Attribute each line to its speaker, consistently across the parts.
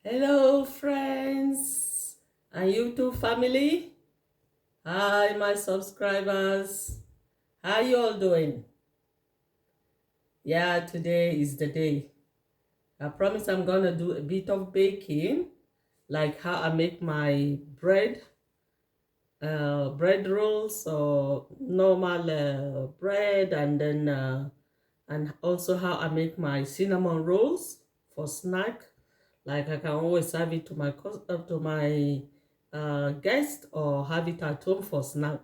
Speaker 1: Hello, friends and YouTube family. Hi, my subscribers. How you all doing? Yeah, today is the day. I promise I'm gonna do a bit of baking, like how I make my bread rolls or normal bread, and also how I make my cinnamon rolls for snack. Like I can always serve it to my guest or have it at home for snack.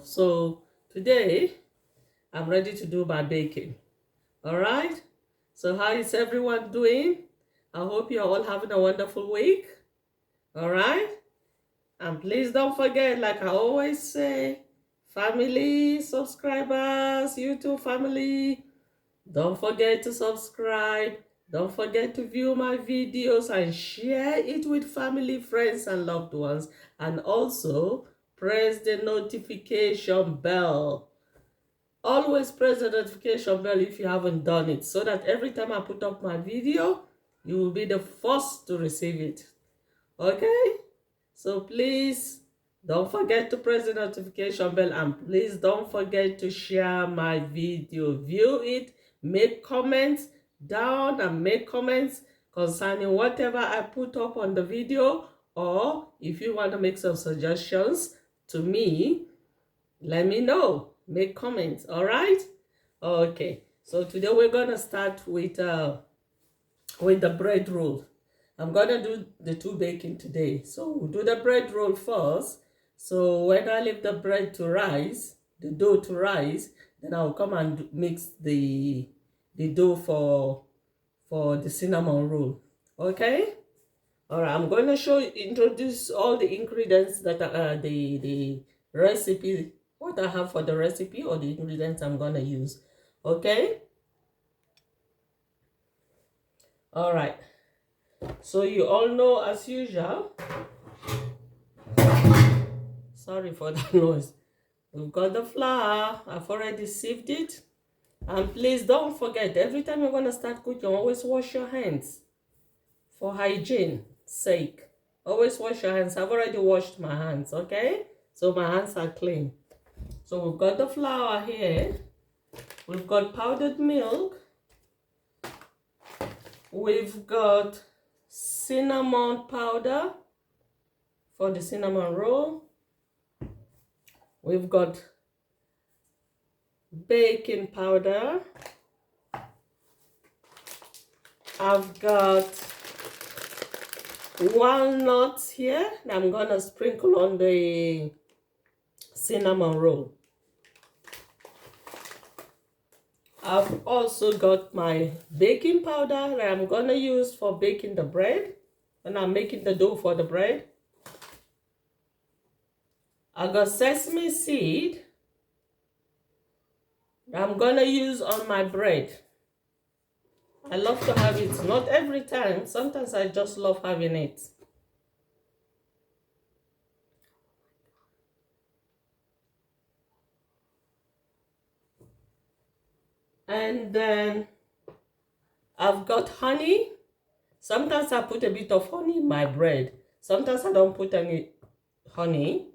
Speaker 1: So today I'm ready to do my baking. All right. So how is everyone doing? I hope you're all having a wonderful week. All right. And please don't forget, like I always say, family, subscribers, YouTube family, don't forget to subscribe. Don't forget to view my videos and share it with family, friends, and loved ones. And also press the notification bell. Always press the notification bell if you haven't done it, so that every time I put up my video, you will be the first to receive it. Okay? So please don't forget to press the notification bell, and please don't forget to share my video. View it, make comments down, and make comments concerning whatever I put up on the video, or if you want to make some suggestions to me, let me know. Make comments, all right? Okay, so today we're gonna start with the bread roll. I'm gonna do the two baking today. So we'll do the bread roll first. So when I leave the bread to rise, the dough to rise, then I'll come and mix the dough for the cinnamon roll. Okay? All right, I'm going to introduce all the ingredients that are the recipe, what I have for the recipe, or the ingredients I'm going to use. Okay? All right. So you all know, as usual, sorry for that noise. We've got the flour. I've already sieved it. And please don't forget, every time you're going to start cooking, always wash your hands for hygiene sake. Always wash your hands. I've already washed my hands, okay? So my hands are clean. So we've got the flour here. We've got powdered milk. We've got cinnamon powder for the cinnamon roll. We've got baking powder. I've got walnuts here that I'm gonna sprinkle on the cinnamon roll. I've also got my baking powder that I'm gonna use for baking the bread when I'm making the dough for the bread. I got sesame seed that I'm gonna use on my bread. I love to have it, not every time, sometimes I just love having it. And then I've got honey. Sometimes I put a bit of honey in my bread. Sometimes I don't put any honey.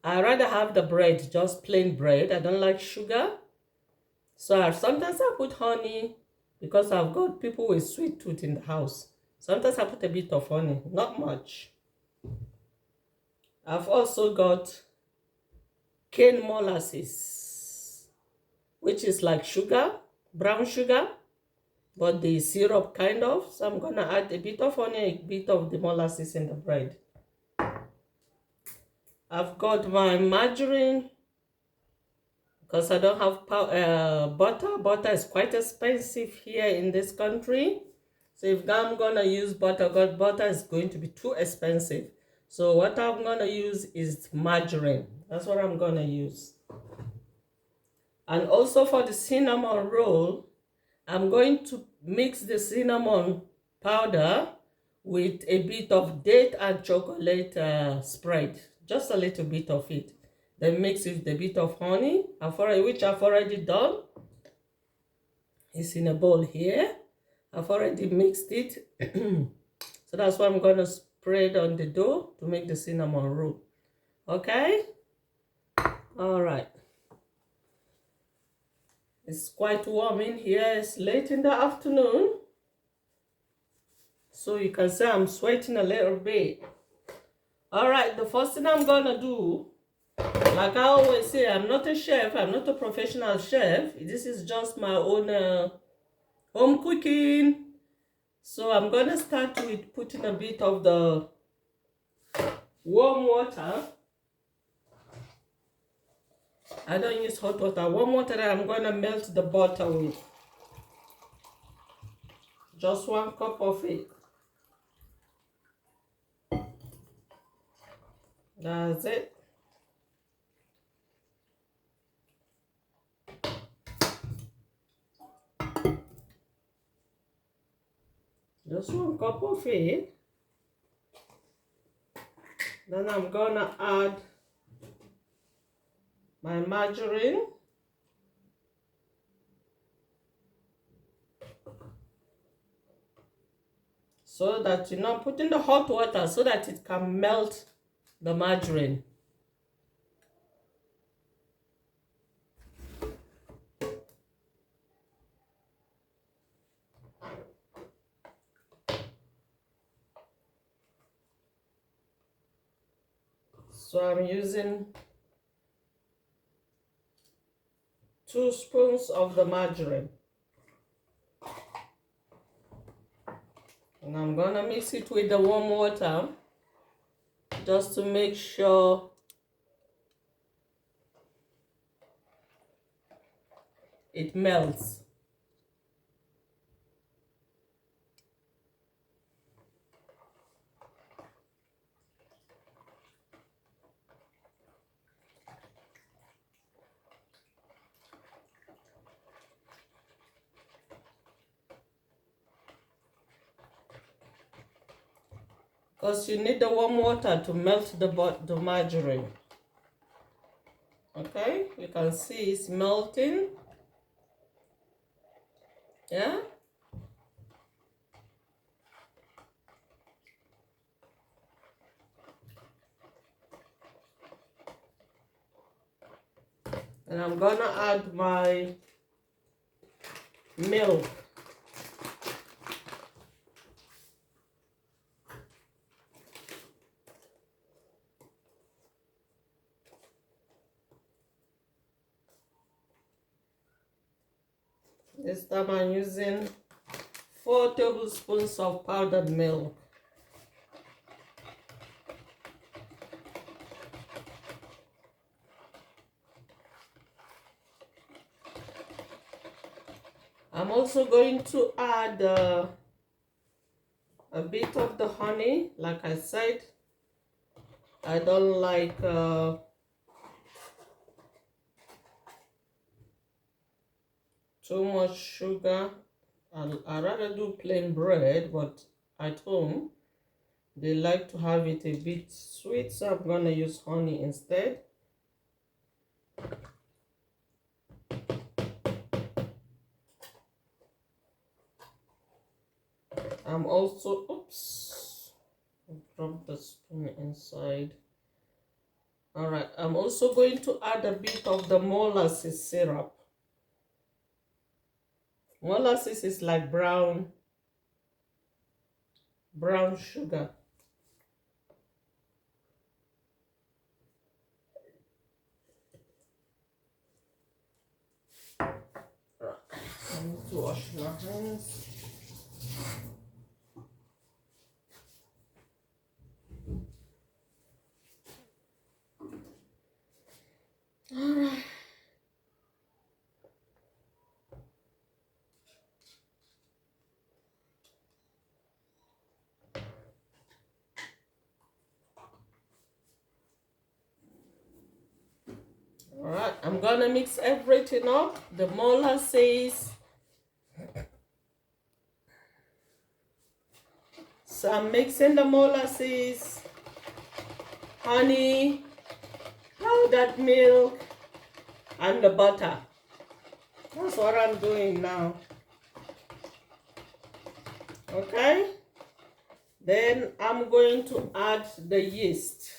Speaker 1: I rather have the bread, just plain bread. I don't like sugar. So sometimes I put honey because I've got people with sweet tooth in the house. Sometimes I put a bit of honey, not much. I've also got cane molasses, which is like sugar, brown sugar, but the syrup kind of. So I'm gonna add a bit of honey, a bit of the molasses in the bread. I've got my margarine because I don't have butter. Butter is quite expensive here in this country. So if I'm gonna use butter, because butter is going to be too expensive. So what I'm gonna use is margarine. That's what I'm gonna use. And also for the cinnamon roll, I'm going to mix the cinnamon powder with a bit of date and chocolate spread, just a little bit of it. Then mix it with a bit of honey, which I've already done. It's in a bowl here. I've already mixed it So that's why I'm going to spread on the dough to make the cinnamon roll. Okay? All right. It's quite warm in here. It's late in the afternoon. So you can say I'm sweating a little bit. All right, the first thing I'm going to do, like I always say, I'm not a chef. I'm not a professional chef. This is just my own home cooking. So I'm going to start with putting a bit of the warm water. I don't use hot water. Warm water that I'm going to melt the butter with. Just 1 cup of it. That's it. Just 1 cup of it. Then I'm gonna add my margarine. So that, you know, put in the hot water so that it can melt the margarine. So I'm using 2 spoons of the margarine. And I'm gonna mix it with the warm water just to make sure it melts. Because you need the warm water to melt the margarine. Okay, you can see it's melting. Yeah. And I'm gonna add my milk. This time I'm using 4 tablespoons of powdered milk. I'm also going to add a bit of the honey. Like I said, I don't like too much sugar. I'd rather do plain bread, but at home they like to have it a bit sweet, so I'm gonna use honey instead. I'm also, oops, drop the spoon inside. All right, I'm also going to add a bit of the molasses syrup. Molasses is like brown sugar. Right. I need to wash my hands. All right. All right, I'm gonna mix everything up. The molasses. So I'm mixing the molasses, honey, powdered milk, and the butter. That's what I'm doing now. Okay? Then I'm going to add the yeast.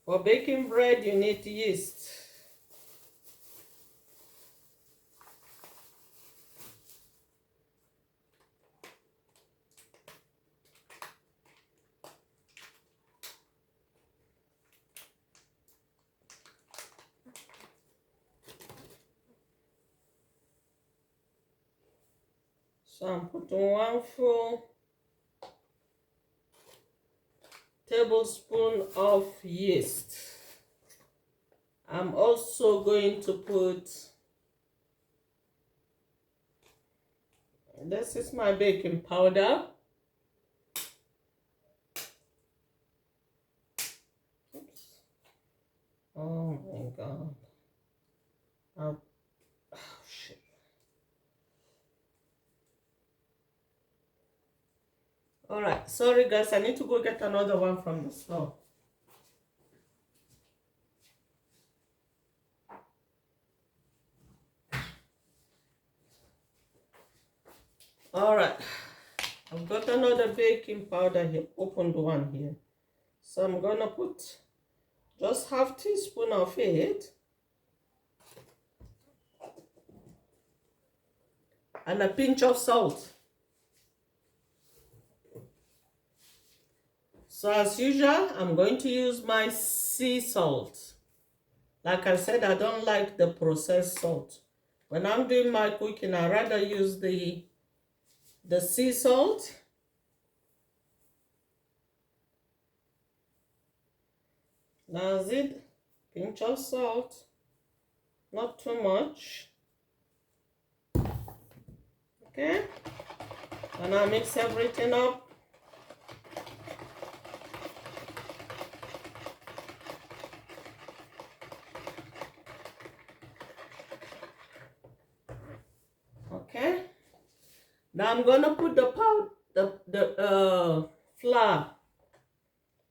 Speaker 1: For baking bread, you need yeast. So I'm putting 1 full tablespoon of yeast. I'm also going to put, this is my baking powder. Oops. Oh my God. Oh, shit. All right, sorry guys, I need to go get another one from the store. All right, I've got another baking powder here, opened one here. So I'm gonna put just half teaspoon of it. And a pinch of salt. So as usual, I'm going to use my sea salt. Like I said, I don't like the processed salt. When I'm doing my cooking, I rather use the sea salt. That's it. Pinch of salt. Not too much. Okay. And I mix everything up. Okay. Now I'm gonna put the flour.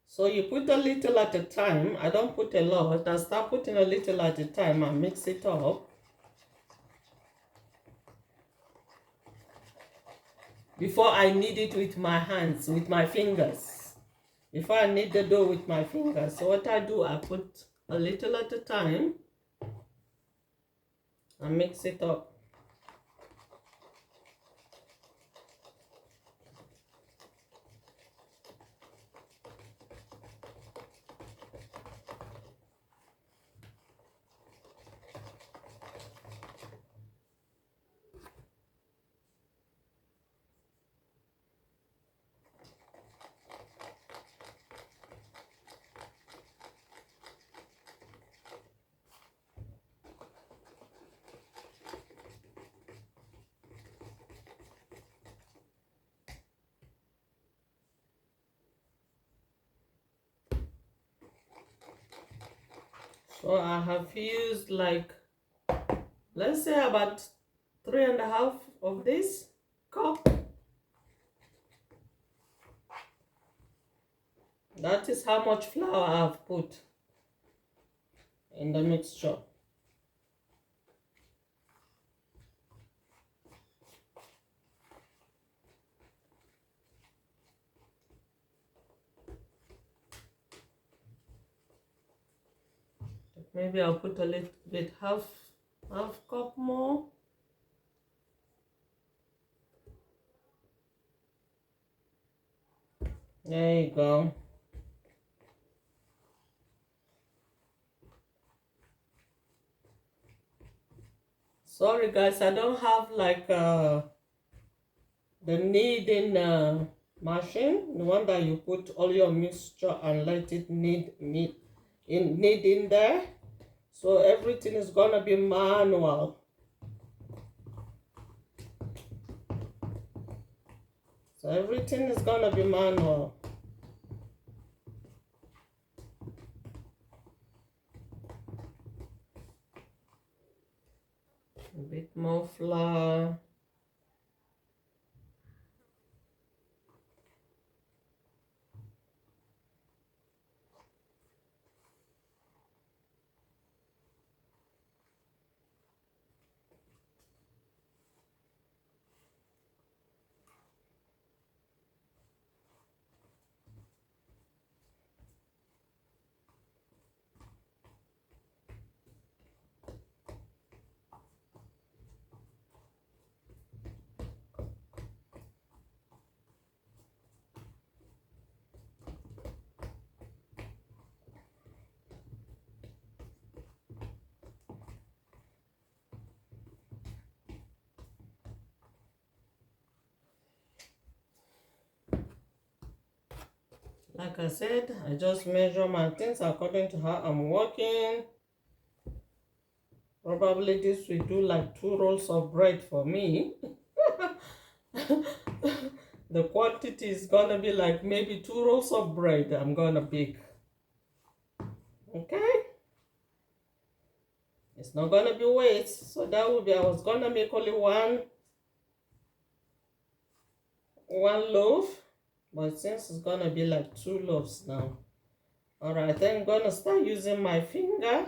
Speaker 1: So you put a little at a time. I don't put a lot. I start putting a little at a time and mix it up. Before I knead it with my hands, with my fingers. Before I knead the dough with my fingers. So what I do, I put a little at a time and mix it up. So I have used like, let's say about 3.5 of this cup. That is how much flour I have put in the mixture. Maybe I'll put a little bit, half cup more. There you go. Sorry guys, I don't have like the kneading machine, the one that you put all your mixture and let it knead in there. So everything is gonna be manual. So everything is gonna be manual. A bit more flour. Like I said, I just measure my things according to how I'm working. Probably this will do like 2 rolls of bread for me. The quantity is gonna be like maybe 2 rolls of bread I'm gonna bake. Okay? It's not gonna be waste. So that would be, I was gonna make only one loaf, but since it's gonna be like 2 loaves now. Alright, then I'm gonna start using my finger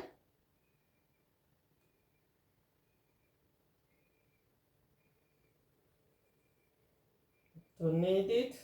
Speaker 1: to knead it.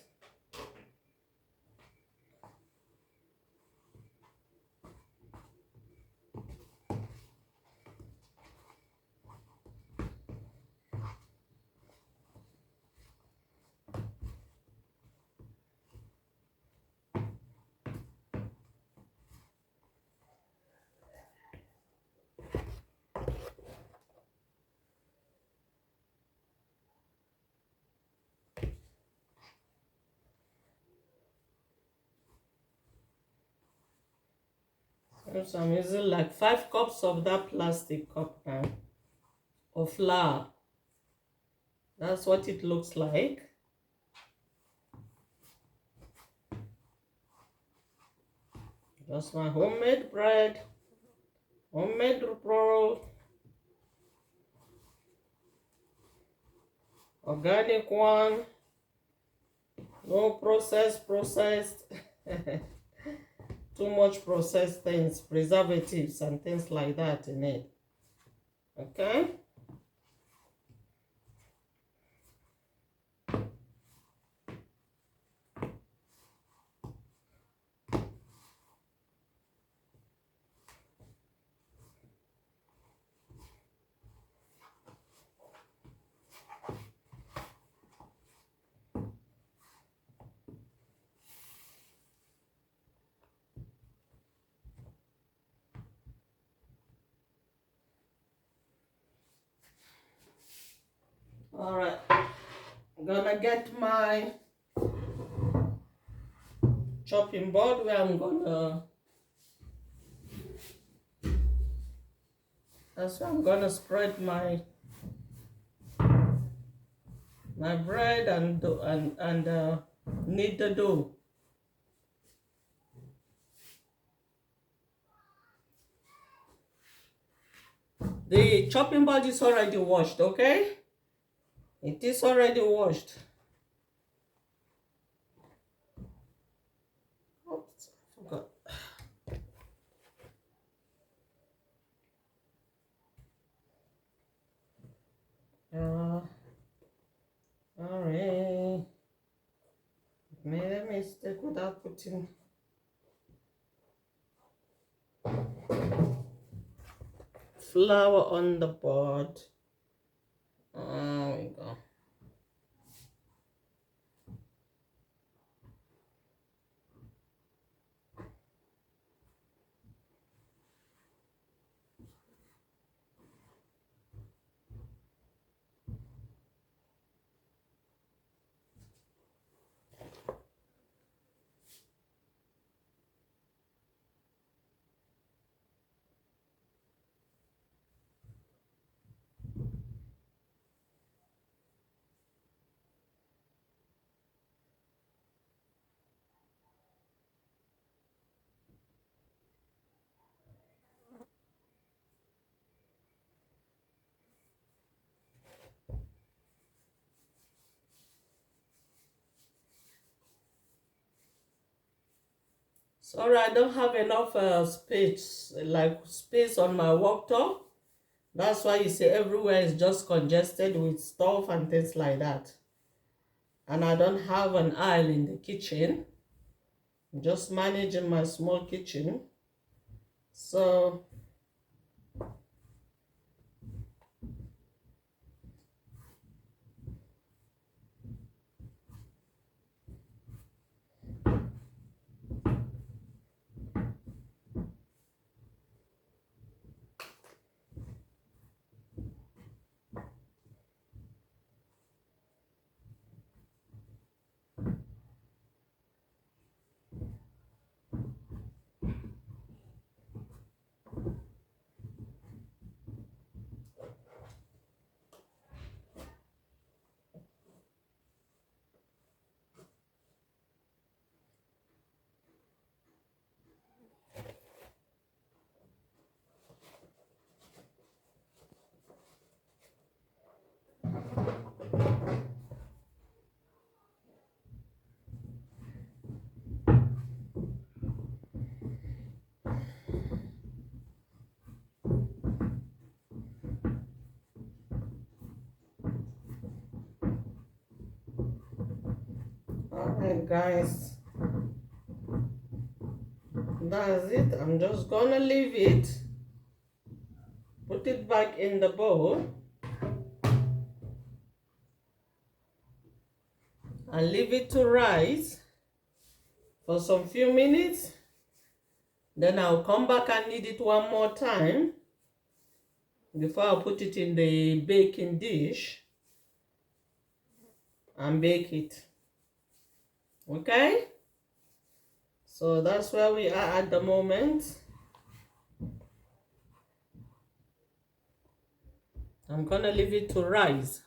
Speaker 1: So I'm using like 5 cups of that plastic cup now of flour. That's what it looks like. Just my homemade bread, homemade roll, organic one, no processed. Too much processed things, preservatives and things like that in it. Okay? Alright. I'm gonna get my chopping board where that's where I'm gonna spread my bread and knead the dough. The chopping board is already washed, okay? It is already washed. Oops, I forgot. Alright. Made a mistake without putting flour on the board. There we go. Sorry, I don't have enough space on my worktop. That's why you see everywhere is just congested with stuff and things like that. And I don't have an aisle in the kitchen. I'm just managing my small kitchen. So Alright, guys, that's it. I'm just gonna leave it, put it back in the bowl, and leave it to rise for some few minutes. Then I'll come back and knead it one more time before I put it in the baking dish and bake it. Okay? So that's where we are at the moment. I'm gonna leave it to rise.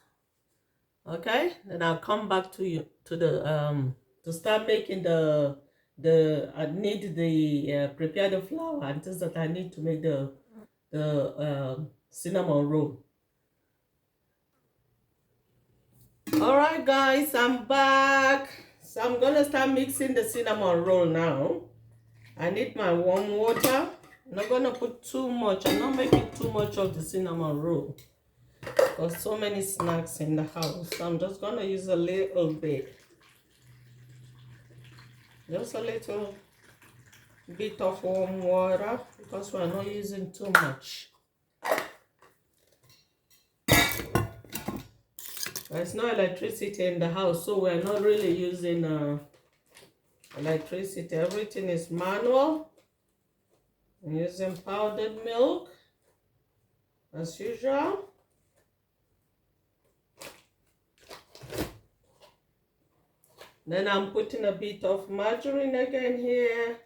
Speaker 1: Okay? Then I'll come back to you to start making I need the prepare the flour and things that I need to make the cinnamon roll. All right, guys, I'm back. So I'm gonna start mixing the cinnamon roll now. I need my warm water. I'm not gonna put too much. I'm not making too much of the cinnamon roll because so many snacks in the house. So I'm just gonna use a little bit. Just a little bit of warm water because we're not using too much. There's no electricity in the house, so we're not really using electricity. Everything is manual. I'm using powdered milk as usual. Then I'm putting a bit of margarine again here.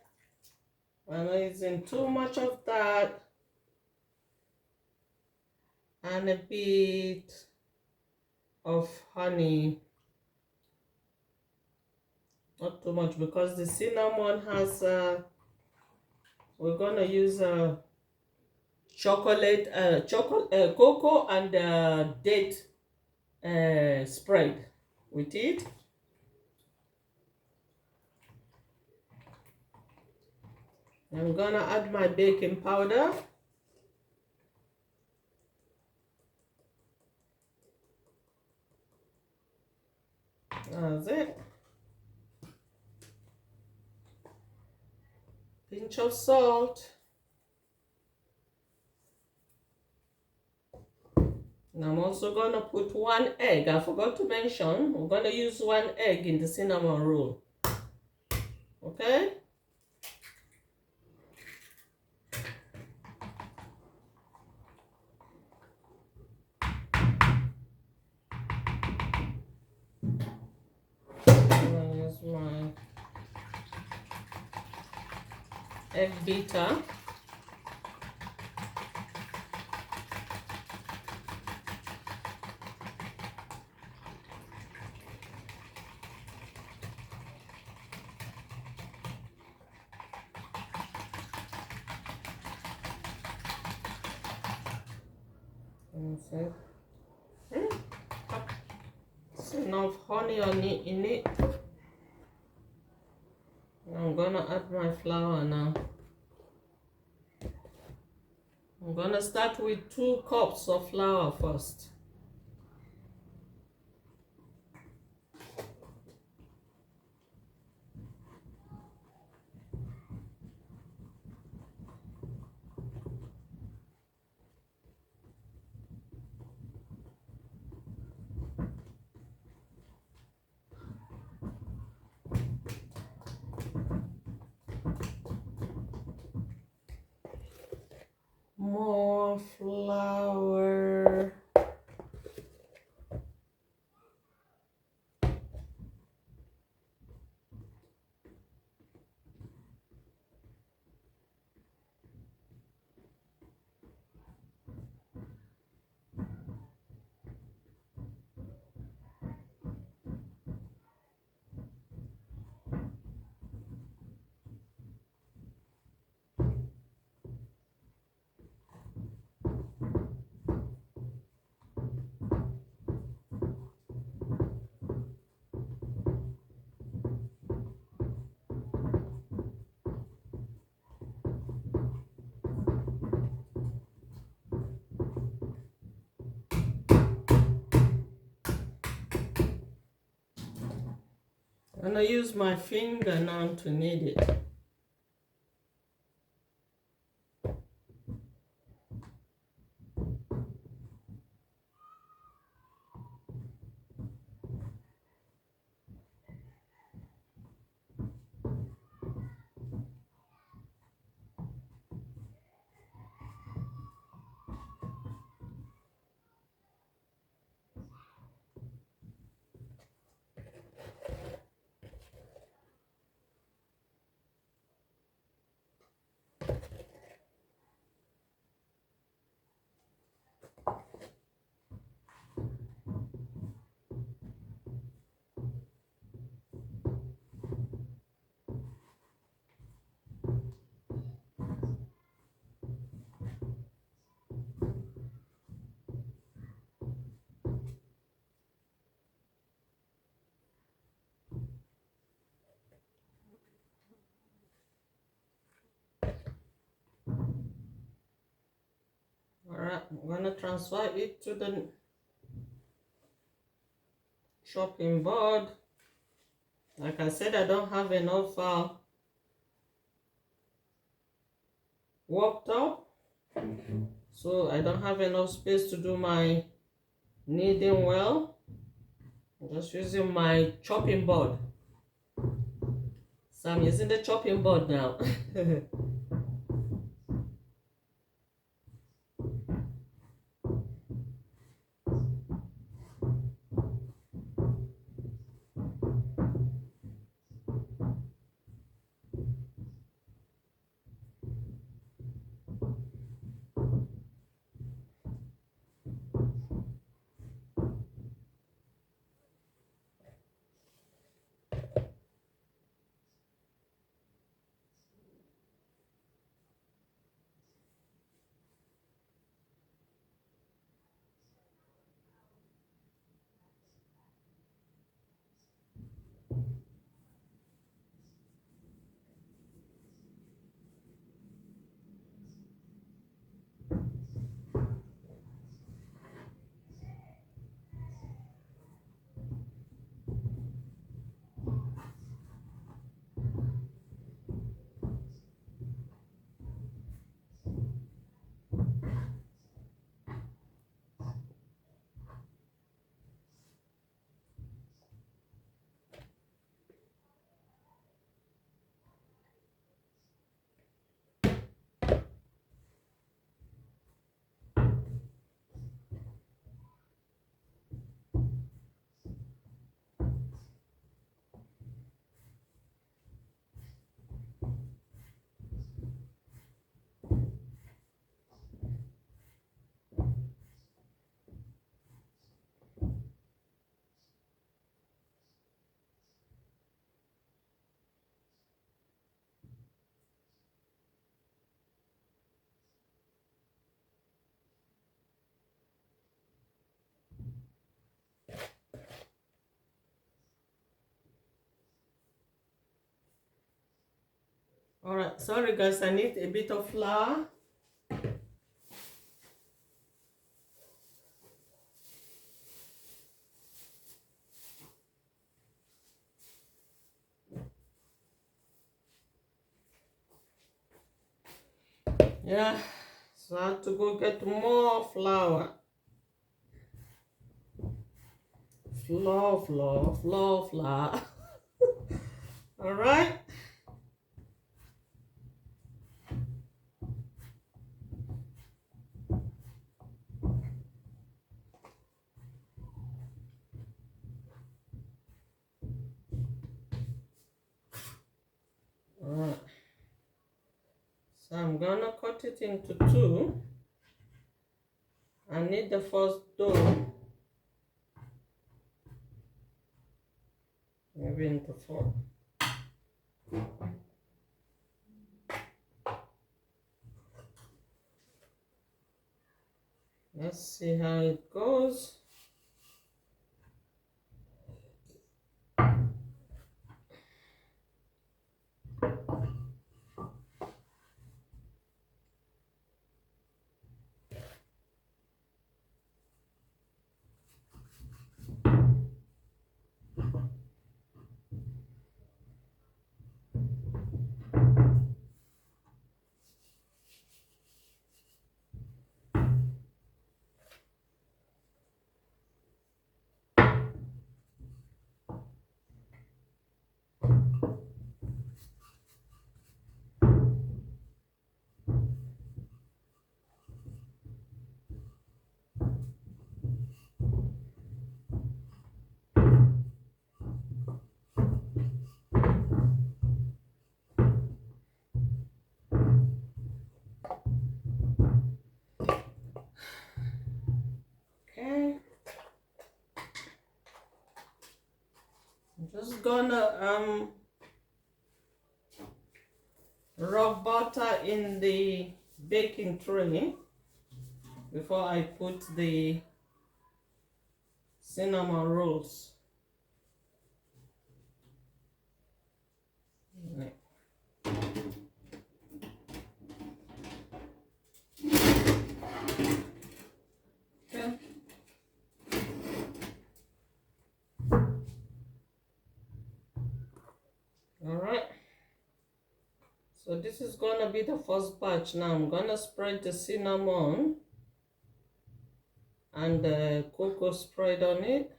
Speaker 1: I'm not using too much of that. And a bit of honey. Not too much because the cinnamon has, we're gonna use cocoa and date spread with it. I'm gonna add my baking powder. That's it. Pinch of salt. And I'm also gonna put 1 egg. I forgot to mention, we're gonna use 1 egg in the cinnamon roll. Okay? Use my egg beater. It's enough honey on it in it. I'm gonna add my flour now. I'm gonna start with 2 cups of flour first. More flour. gonna use my finger now to knead it. Alright, I'm gonna transfer it to the chopping board. Like I said, I don't have enough worktop, so I don't have enough space to do my kneading well. I'm just using my chopping board. So I'm using the chopping board now. Alright, sorry guys, I need a bit of flour. Yeah, so I have to go get more flour. Flour. Alright. Alright. So I'm gonna cut it into two. I need the first dough, maybe into four. Let's see how it goes. I'm just gonna rub butter in the baking tray before I put the cinnamon rolls. Okay. All right. So this is gonna be the first batch. Now I'm gonna spread the cinnamon and the cocoa spread on it.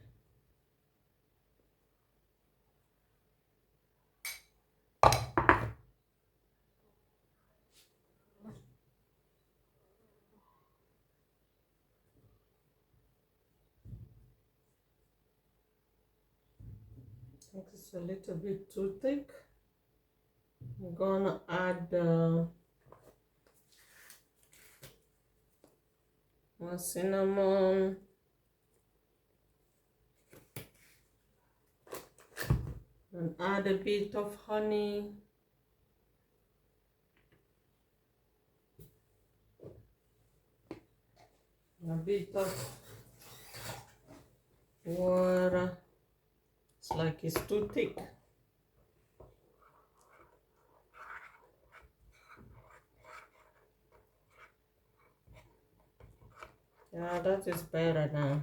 Speaker 1: I think it's a little bit too thick. I'm gonna add more cinnamon and add a bit of honey. A bit of water. It's like it's too thick. Yeah, that is better now.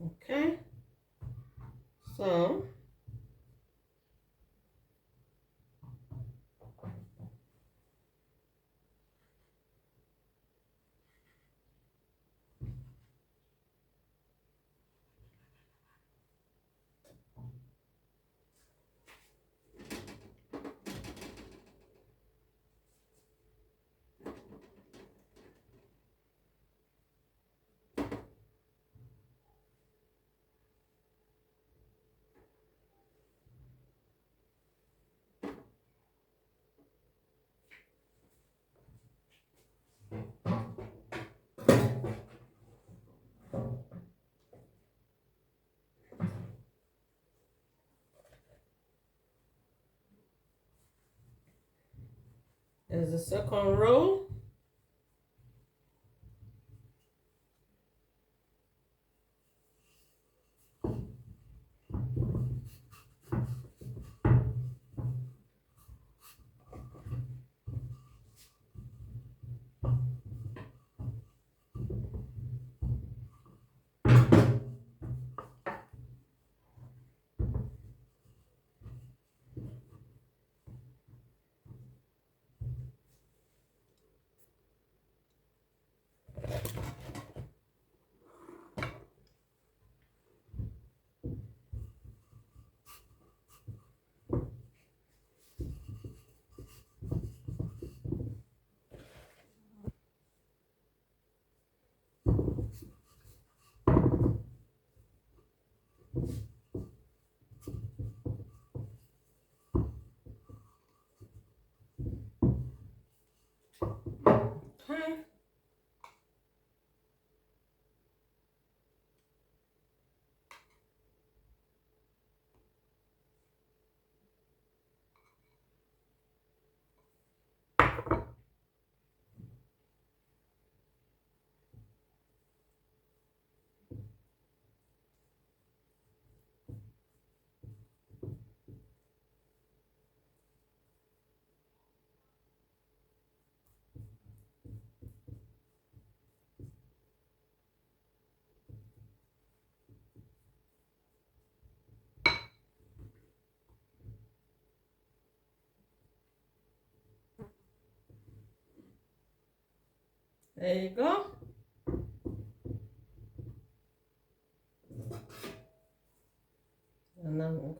Speaker 1: Okay, so there's the second row. Okay. There you go.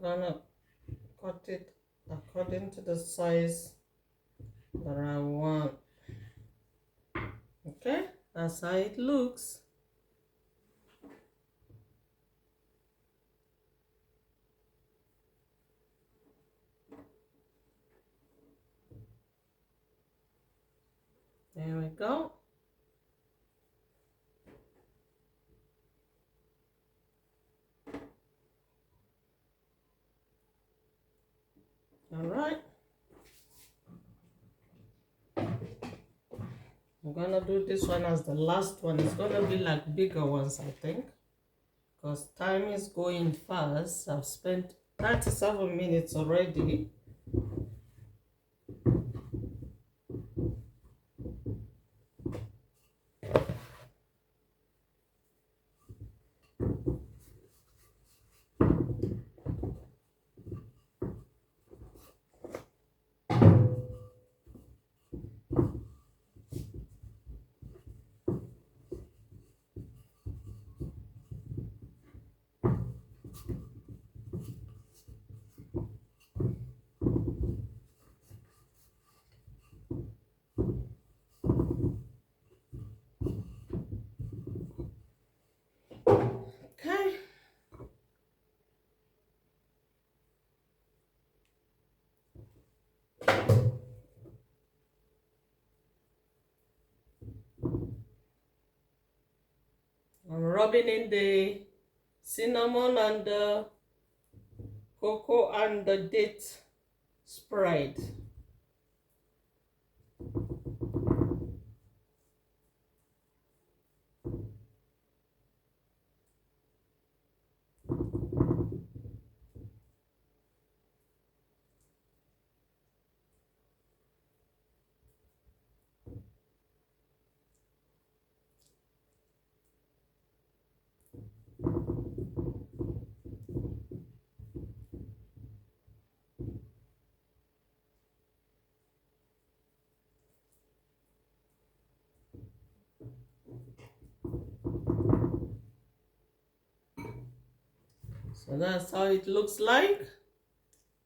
Speaker 1: gonna cut it according to the size that I want. Okay, that's how it looks. There we go. All right. I'm gonna do this one as the last one. It's gonna be like bigger ones, I think, because time is going fast. I've spent 37 minutes already. Okay. I'm rubbing in the cinnamon and the cocoa and the date spread. So that's how it looks like.